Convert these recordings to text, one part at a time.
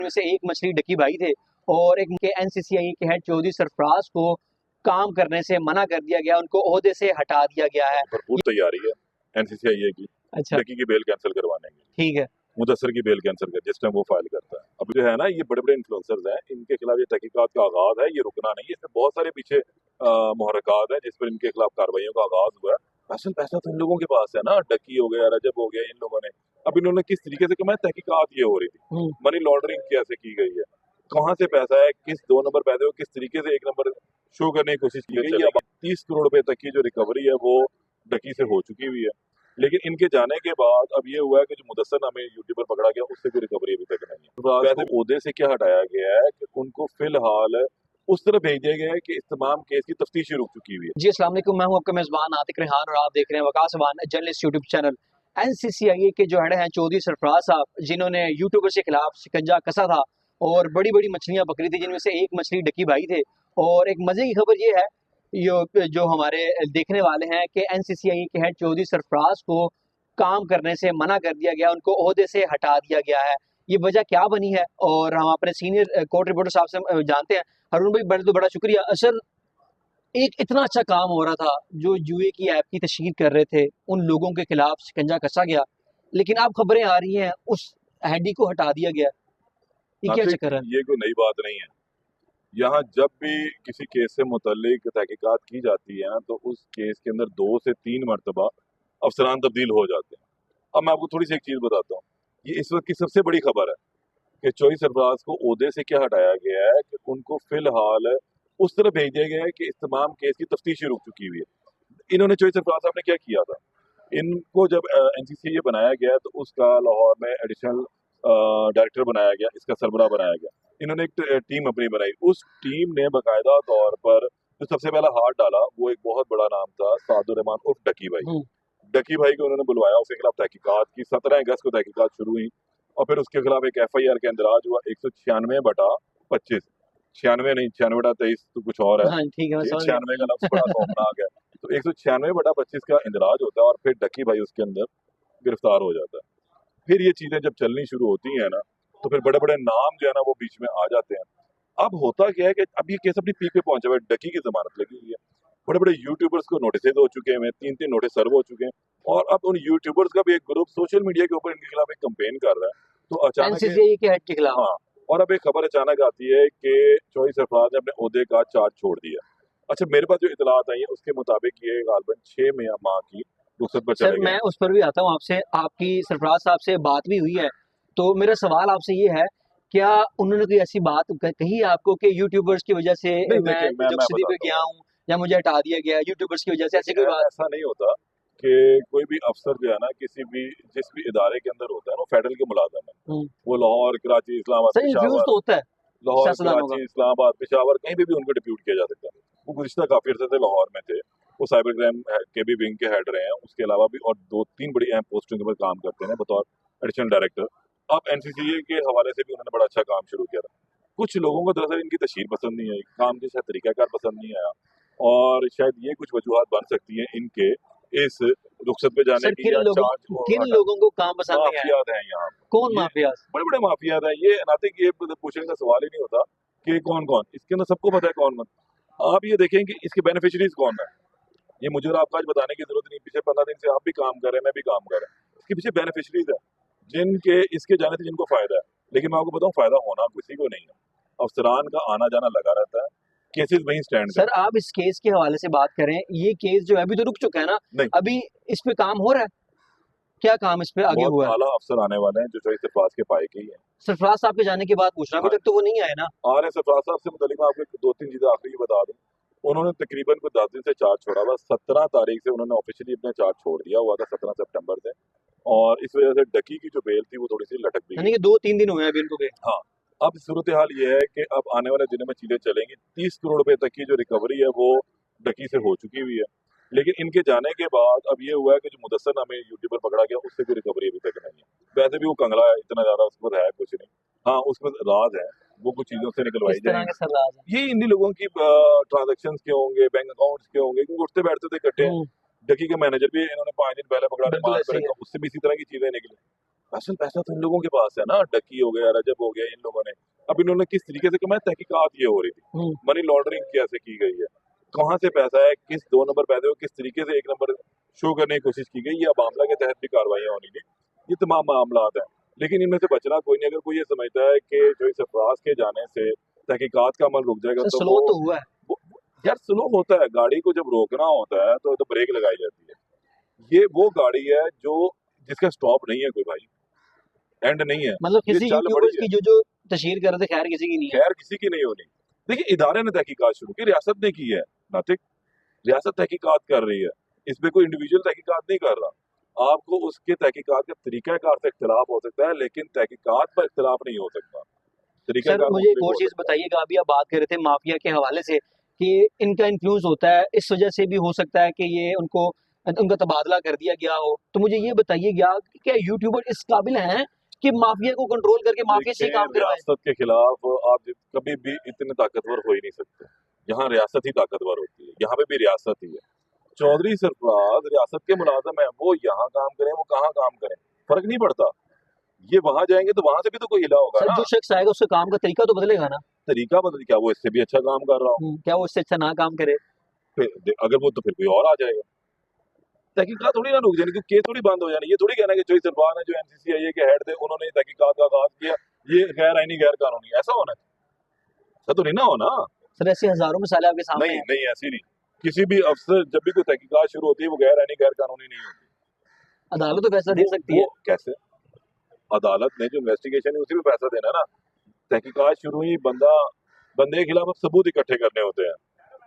में से एक मछली डकी भाई थे और एक के एनसीसीआई के हेड चौधरी सरफराज को काम करने से मना कर दिया गया, उनको ओहदे से हटा दिया गया है। भरपूर तैयारी है एनसीसीआई की अच्छा, डकी की बेल कैंसिल करवाने की, ठीक है। मुदस्सर की बेल कैंसिल कर जिस टाइम वो फाइल करता है। अब जो है ना, ये बड़े बड़े इन्फ्लुएंसर्स हैं, इनके खिलाफ ये तहकीकात का आगाज है, ये रुकना नहीं है। इसमें बहुत सारे पीछे मुहर्रकात हैं जिस पर इनके खिलाफ कार्रवाइयों का आगाज हुआ है। असल पैसा तो इन लोगों के पास है ना, डकी हो गया, रजब हो गया, इन लोगों ने। अब इन्होंने किस तरीके से कमाया, तहकीकात ये हो रही थी, मनी लॉन्ड्रिंग कैसे की गई है, कहाँ से पैसा है, किस 2 नंबर पैसे को किस तरीके से 1 नंबर शो करने की कोशिश की गई है। अब 30 करोड़ रुपए तक की जो रिकवरी है वो डकी से हो चुकी हुई है। लेकिन इनके जाने के बाद अब ये हुआ है कि जो मुदस्सर नामे यूट्यूबर पकड़ा गया, उससे कोई रिकवरी अभी तक नहीं है। वैसे ओहदे से क्या हटाया गया है कि उनको फिलहाल उस तरफ भेज दिया गया है कि इस तमाम केस की तफ्तीश रुक चुकी हुई है। जी अस्सलाम वालेकुम, मैं हूं आपका मेजबान आतिक रेहान और आप देख रहे हैं Waqas Awan journalist YouTube channel. NCCI के जो हेड हैं चौधरी सरफराज साहब, जिन्होंने यूट्यूबर के खिलाफ शिकंजा कसा था और बड़ी बड़ी मछलियां पकड़ी थी, जिनमें से एक मछली डकी भाई थे। और एक मजे की खबर ये है, जो हमारे देखने वाले हैं कि एनसीसीआई के हेड चौधरी सरफराज को काम करने से मना कर दिया गया, उनको ओहदे से हटा दिया गया है। ये वजह क्या बनी है और हम अपने सीनियर कोर्ट रिपोर्टर साहब से जानते हैं। हरून भाई, बड़ा शुक्रिया। असल एक इतना अच्छा काम हो रहा था, जो यूए की ऐप की तशहीर कर रहे थे, उन लोगों के खिलाफ शिकंजा कसा गया, लेकिन अब खबरें आ रही हैं उस हैडी को हटा दिया गया। ये क्या चक्कर है? ये कोई नई बात नहीं है। यहाँ जब भी किसी केस से मुतल्लिक तहकीकात की जाती है तो उस केस के अंदर 2 से 3 मरतबा अफसरान तब्दील हो जाते हैं। अब मैं आपको थोड़ी सी एक चीज बताता हूँ। ये इस वक्त की सबसे बड़ी खबर है कि चौधरी सरफराज को ओहदे से क्या हटाया गया है कि उनको फिलहाल उस तरफ भेज दिया गया है कि इस तमाम केस की तफ्तीश रुक चुकी हुई है। इन्होंने चौधरी सरफराज साहब ने क्या किया था, इनको जब एनसीसी बनाया गया तो उसका लाहौर में एडिशनल डायरेक्टर बनाया गया, इसका सरबराह बनाया गया। इन्होंने एक टीम अपनी बनाई, उस टीम ने बाकायदा तौर पर जो सबसे पहला हाथ डाला वो एक बहुत बड़ा नाम था सादुर रहमान उर्फ डकी भाई। डकी भाई को उन्होंने बुलवाया, उसके खिलाफ तहकीकात की। 17 अगस्त को तहकीकात शुरू हुई और फिर उसके खिलाफ एक FIR के इंदराज हुआ 196/25, 96 नहीं 96/23 तो कुछ और है। हाँ, ठीक है, 96 का लफ्ज बड़ा खौफनाक है। तो 196/25 का इंदराज होता है और फिर डकी भाई उसके अंदर गिरफ्तार हो जाता है। फिर ये चीजें जब चलनी शुरू होती हैं ना, तो फिर बड़े बड़े नाम जो है ना वो बीच में आ जाते हैं। अब होता क्या है कि अब ये केस अपनी पीक पे पहुंचा हुआ है, डकी की जमानत लगी हुई है, बड़े बड़े यूट्यूबर्स को नोटिस हो चुके हैं, 3-3 नोटिस सर्व हो चुके हैं और अब उन यूट्यूबर्स का भी एक ग्रुप सोशल मीडिया के ऊपर इनके खिलाफ एक कंपेन कर रहा है। तो अचानक एनसीसीआई के हेड के खिलाफ। हाँ, और अब एक खबर अचानक आती है कि चौधरी सरफराज ने अपने ओहदे का चार्ज छोड़ दिया। अच्छा, मेरे पास जो इतलात आई है उसके मुताबिक ये गालबन 6 माह की रुखसत पर सर, चले गए। मैं उस पर भी आता हूँ आपसे। आपकी सरफराज साहब से बात भी हुई है, तो मेरा सवाल आपसे ये है, क्या उन्होंने कोई ऐसी बात कही है आपको कि यूट्यूबर्स की वजह से नहीं, मैं देखिए, मैं जुगसदी पे बताता गया हूँ या मुझे हटा दिया गया यूट्यूबर्स की वजह से, ऐसी कोई बात? ऐसा नहीं होता कि कोई भी अफसर जो है ना किसी भी जिस भी इदारे के अंदर होता है ना, फेडरल के मुलाजम है, वो लाहौर, कराची, इस्लामाबाद, सर, इन्फ्लुएंस पेशावर, तो होता है लाहौर, सियासतदानों का। कराची, इस्लामाबाद, पेशावर, कहीं पे भी उनको डिप्यूट किया जा सकता है। वो गुज़िश्ता काफी अर्से से लाहौर में थे, वो साइबर क्राइम के भी विंग के हेड रहे हैं, उसके अलावा भी और 2-3 बड़ी अहम पोस्टों के ऊपर काम करते हैं बतौर एडिशनल डायरेक्टर। अब एनसीसीए के हवाले से भी उन्होंने बड़ा अच्छा काम शुरू किया था। कुछ लोगों को दरअसल इनकी तशहीर पसंद नहीं आई, काम के शायद तरीकाकार पसंद नहीं आया और शायद ये कुछ वजूहत बन सकती हैं इनके इस रुखसत पे जाने सर, की या चार्ज किन लोगों को काम पसंद नहीं आया? माफियात हैं यहाँ, कौन माफियाज? बड़े बड़े माफियात हैं। ये नातिक, ये पूछने का सवाल ही नहीं होता कि कौन कौन, इसके अंदर सबको पता है कौन कौन। आप ये देखें कि इसके बेनिफिशरीज कौन है, ये मुझे और आपको आज बताने की जरूरत नहीं। पिछले 15 दिन से आप भी काम कर रहे हैं, मैं भी काम कर रहा हूँ। इसके पीछे बेनिफिशरीज है जिनके इसके जाने से जिनको फायदा है, लेकिन मैं आपको बताऊं फायदा होना किसी को नहीं है। अफसरान का आना जाना लगा रहता है, केसेस वहीं स्टैंड सर, आप इस केस के हवाले से बात करें। ये केस जो है अभी तो रुक चुका है ना? नहीं, अभी इस पे काम हो रहा है? क्या काम इस पे आगे हुआ है? आला अफसर आने वाले हैं जो चौधरी सरफराज के पाए के ही है। सरफराज साहब के जाने के बाद पूछ रहा हूं, अभी तक तो वो नहीं आए ना? आ रहे सरफराज साहब से मुतालिक मैं आपको 2-3 चीजें आखिरी बता दूं। उन्होंने तकरीबन को 10 दिन से चार्ज छोड़ा हुआ। 17 तारीख से उन्होंने ऑफिशियली अपना चार्ज छोड़ दिया हुआ था, 17 सितंबर से, और इस वजह से डकी की जो बेल थी वो थोड़ी सी लटक भी यानी गई। कि 2-3 दिन हुए हैं अभी इनको गए। हाँ, अब सूरत हाल ये है कि अब आने वाले दिनों में चीजें चलेंगी। 30 करोड़ रुपए तक की जो रिकवरी है वो डकी से हो चुकी हुई है, लेकिन इनके जाने के बाद अब ये हुआ है कि जो मुदस्सर नामे यूट्यूबर पकड़ा गया उससे कोई रिकवरी अभी तक नहीं है। वैसे भी वो कंगला है, इतना ज्यादा उसके पास है कुछ नहीं। हाँ, उसमें राज है, वो कुछ चीजों से निकलवाई इस तरह जाएंगी। के सर राज हैं। ये इन्हीं लोगों की ट्रांजेक्शन के होंगे, बैंक अकाउंट्स के होंगे, क्योंकि उठते बैठते थे इकट्ठे। डकी के मैनेजर भी इन्होंने 5 दिन पहले पकड़ा, बिल्कुल रिमांड पे ऐसे ही है। रखा, उससे भी इसी तरह की चीजें निकली। असल पैसा तो इन लोगों के पास है ना, डकी हो गया, रजब हो गया, इन लोगों ने। अब इन्होंने किस तरीके से कमाया, तहकीकात ये हो रही थी, मनी लॉन्ड्रिंग कैसे की गई है, कहाँ से पैसा है, किस 2 नंबर पैसे को किस तरीके से 1 नंबर शो करने की कोशिश की गई, या मामला के तहत भी कार्रवाइयाँ होनी थी। ये तमाम मामला हैं, लेकिन इनमें से बचना कोई नहीं। अगर कोई ये समझता है कि जो इस अफराज के जाने से तहकीकात का अमल रुक जाएगा, सर तो स्लो तो हुआ है। यार स्लो होता है, गाड़ी को जब रोकना होता है तो ब्रेक लगाई जाती है। ये वो गाड़ी है जो जिसका स्टॉप नहीं है, कोई भाई एंड नहीं है, मतलब ये किसी चल पड़ी यूट्यूबर्स है। की जो तशहीर कर रहे थे, खैर किसी की नहीं है। खैर किसी की नहीं होनी। देखिए, इदारे ने तहकीकात शुरू की, रियासत ने की है नातिक, रियासत तहकीकात कर रही है, इसमें कोई इंडिविजुअल तहकीकात नहीं कर रहा। आपको उसके तहकीकात का तरीकाकार से इख्तिलाफ हो सकता है, लेकिन तहकीकात पर इख्तिलाफ नहीं हो सकता। सर तरीकाकार मुझे एक मुख्तलिफ और हो चीज सकता है। बताइएगा, अभी आप बात कर रहे थे माफिया के हवाले से कि इनका इन्फ्लुएंस होता है, इस वजह से भी हो सकता है कि ये उनको उनका तबादला कर दिया गया हो। तो मुझे ये बताइएगा कि क्या यूट्यूबर इस काबिल हैं कि माफिया को कंट्रोल करके माफिया से ही देखिए, काम करवाएं? रियासत के खिलाफ आप कभी भी इतने ताकतवर हो ही नहीं सकते। यहाँ रियासत ही ताकतवर होती है, यहाँ पे भी रियासत ही है। चौधरी सरफराज रियासत के मुलाजम है, वो यहाँ काम करें, वो कहाँ काम करें, फर्क नहीं पड़ता। ये वहां जाएंगे तो वहां से भी तो कोई हिला होगा सर ना। जो शख्स आएगा उसके काम का तरीका तो बदलेगा ना। तरीका बदल, क्या वो इससे भी अच्छा काम कर रहा हो? क्या वो इससे अच्छा ना काम करे? अगर वो तो फिर कोई और आ जाएगा। तहकीकात थोड़ी ना रुक जानी, क्योंकि केस थोड़ी बंद हो जानी। ये थोड़ी कहना कि चौधरी सरफराज ने जो एनसीसीआईए के हेड थे उन्होंने तहकीकात का आगाज किया, ये गैर आईनी गैर कानूनी, ऐसा होना है? ऐसा तो नहीं ना होना। सर ऐसे हजारों मिसालें आपके सामने नहीं हैं। नहीं, ऐसी नहीं। किसी भी अफसर जब भी कोई तहकीकात शुरू होती है, वो गैर आईनी गैर कानूनी नहीं होती। अदालत तो फैसला दे सकती है। वो कैसे? अदालत ने जो इन्वेस्टिगेशन है उसी में पैसा देना ना। तहकीकात शुरू हुई, बंदे के खिलाफ अब सबूत इकट्ठे करने होते हैं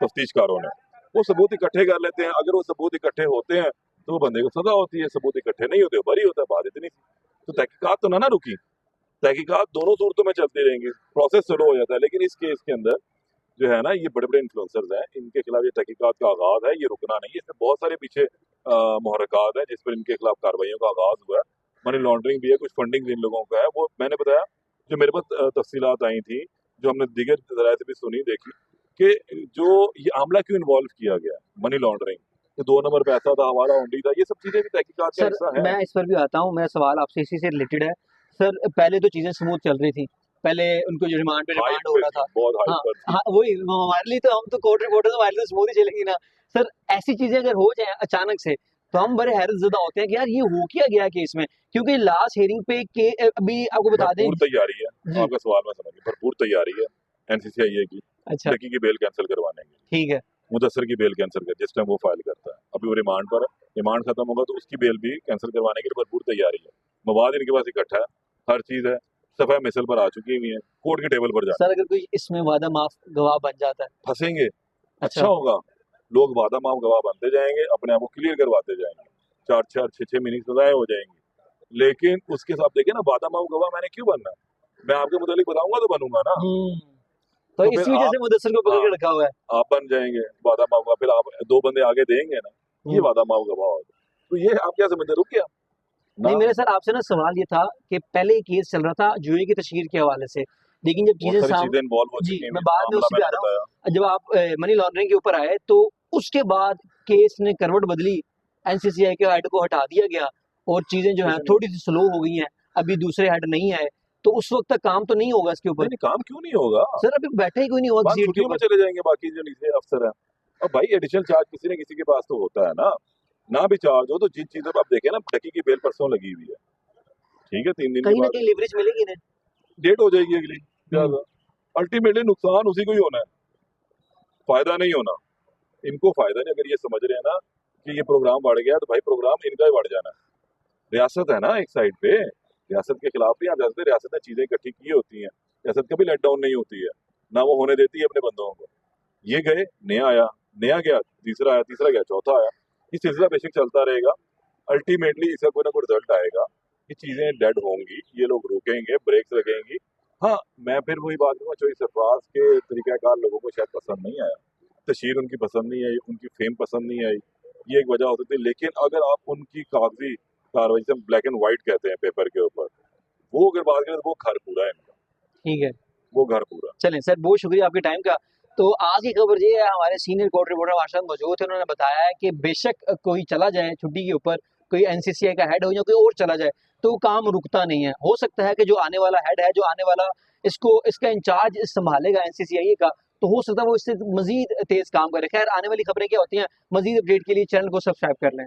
तफ्तीशकारों ने, वो सबूत इकट्ठे कर लेते हैं। अगर वो सबूत इकट्ठे होते हैं तो वो बंदे को सजा होती है, सबूत इकट्ठे नहीं होते बरी होता है, बात इतनी सी। तो तहकीकात तो ना रुकी, तहकीकात दोनों सूरतों में चलती रहेंगी, प्रोसेस स्लो हो जाता है। लेकिन इस केस के अंदर जो है ना, ये बड़े बड़े इन्फ्लुएंसर्स हैं, इनके खिलाफ ये तहकीकात का आगाज है, ये रुकना नहीं है। इसमें बहुत सारे पीछे मुहर्रकात हैं जिस पर इनके खिलाफ कार्रवाइयों का आगाज हुआ है। मनी लॉन्ड्रिंग भी है, कुछ फंडिंग भी इन लोगों का है। वो मैंने बताया, जो मेरे पास तफसीलात आई थी, जो हमने दीगर जराये से भी सुनी देखी, कि जो ये मामला क्यों इन्वॉल्व किया गया मनी लॉन्ड्रिंग, तो 2 नंबर पैसा था, हवाला हुंडी था, ये सब चीजें भी तहकीकात का सर हिस्सा है। मैं इस पर भी आता हूँ, मेरा सवाल आपसे इसी से रिलेटेड है। सर पहले तो चीजें स्मूथ चल रही थी, पहले उनको जो रिमांड पे हाइप रिमांड हो पे रहा थी, था। बहुत हाँ हाइप पर थी। हाँ, वही हमारे लिए तो, हम तो कोर्ट रिपोर्टर, हमारे लिए तो स्मूथ ही चलेगी ना। सर ऐसी चीजें अगर हो जाए अचानक से, तो हम बड़े हैरत ज़दा होते हैं कि यार ये हो क्या गया केस में, क्योंकि लास्ट हियरिंग पे के अभी आपको बता दें। भरपूर तैयारी है, जी आपका सवाल मैं समझ गया, भरपूर तैयारी है एनसीसीआईए की, अच्छा लकी की बेल कैंसिल करवाने की, ठीक है। मुदस्सर की बेल कैंसिल कर जिस टाइम वो फाइल करता है। अभी वो रिमांड पर है, रिमांड खत्म होगा तो उसकी बेल भी कैंसिल करवाने के लिए भरपूर तैयारी है। मवाद इनके पास इकट्ठा है, हर चीज है, सफा मिसल पर आ चुकी हुई है, कोर्ट के टेबल पर जाए। सर अगर कोई इसमें वादा माफ गवाह बन जाता है? फंसेंगे, अच्छा अच्छा होगा, लोग वादा माफ गवाह बनते जाएंगे, अपने आप को क्लियर करवाते जाएंगे, 4-4, 6-6 महीने की सजाएं हो जाएंगी। लेकिन उसके साथ देखे ना, वादा माफ गवाह मैंने क्यों बनना है? मैं आपके मुतालिक बताऊंगा तो बनूंगा ना। तो तो इसी फिर वजह आप से मुदस्सर को पकड़ हाँ, के रखा हुआ है। आप बन जाएंगे वादा माफ गवाह, फिर आप 2 बंदे आगे देंगे ना, ये वादा माफ गवाह होगा। तो ये आप क्या समझते, रुक गया ना? नहीं मेरे सर आपसे ना सवाल ये था कि पहले ये केस चल रहा था जुए की तशहीर के हवाले से, लेकिन जब बहुत चीजें सारी साम चीजें इन्वॉल्व हो जी चुकी मैं हैं, बाद में मामला उसी पे आ मैंने रहा बताया। हूँ। जब आप मनी लॉन्ड्रिंग के ऊपर आए तो उसके बाद केस ने करवट बदली, एनसीसीआई के हेड को हटा दिया गया और चीजें जो है कुछ नहीं, थोड़ी सी स्लो हो गई हैं। अभी दूसरे हेड नहीं आए, तो उस वक्त तक काम तो नहीं होगा इसके ऊपर? नहीं काम क्यों नहीं होगा? सर अभी बैठे ही कोई नहीं होगा बात सीट के छुट्टियों में ऊपर। चले जाएंगे बाकी जो नीचे अफसर हैं। अब भाई एडिशनल चार्ज किसी न किसी के पास तो होता है ना भी चार्ज हो तो जिन चीजों पर आप देखें ना, टकी की बेल परसों लगी हुई है, ठीक है, 3 दिन के कहीं ना बाद कहीं लिवरेज मिलेगी ना। डेट हो जाएगी अगली। अल्टीमेटली नुकसान उसी को ही होना है, फायदा नहीं होना। इनको फायदा नहीं, अगर ये समझ रहे हैं ना कि ये प्रोग्राम बढ़ गया, तो भाई प्रोग्राम इनका ही बढ़ जाना है। रियासत है ना एक साइड पे, रियासत के खिलाफ नहीं आप जा सकते। रियासत ने चीजें इकट्ठी की होती हैं, रियासत कभी लेट डाउन नहीं होती है, ना वो होने देती है अपने बंदों को। ये गए, नया आया, नया गया, तीसरा आया, तीसरा गया, चौथा आया, ये सिलसिला बेशक चलता रहेगा। अल्टीमेटली इसका कोई ना कोई रिजल्ट आएगा, ये चीजें डेड होंगी, ये लोग रुकेंगे, ब्रेक्स लगेंगी। हाँ, मैं फिर वही बात करूंगा, चौधरी सरफराज के तरीकाकार लोगों को शायद पसंद नहीं आया, तशहीर उनकी पसंद नहीं आई, उनकी फेम पसंद नहीं आई, ये एक वजह हो सकती है। लेकिन अगर आप उनकी कागजी कार्रवाई से, ब्लैक एंड व्हाइट कहते हैं पेपर के ऊपर, वो अगर बात करें तो वो घर पूरा है इनका, ठीक है वो घर पूरा। चलें सर, बहुत शुक्रिया आपके टाइम का। तो आज की खबर ये है, हमारे सीनियर कोर्ट रिपोर्टर हमारे साथ मौजूद थे, उन्होंने बताया है कि बेशक कोई चला जाए छुट्टी के ऊपर, कोई एनसीसीआई का हेड हो या कोई और चला जाए, तो वो काम रुकता नहीं है। हो सकता है कि जो आने वाला हेड है, जो आने वाला इसका इंचार्ज संभालेगा एनसीसीआई का, तो हो सकता है वो इससे मजीद तेज काम करे। खैर, आने वाली खबरें क्या होती हैं, मजीद अपडेट के लिए चैनल को सब्सक्राइब कर लें।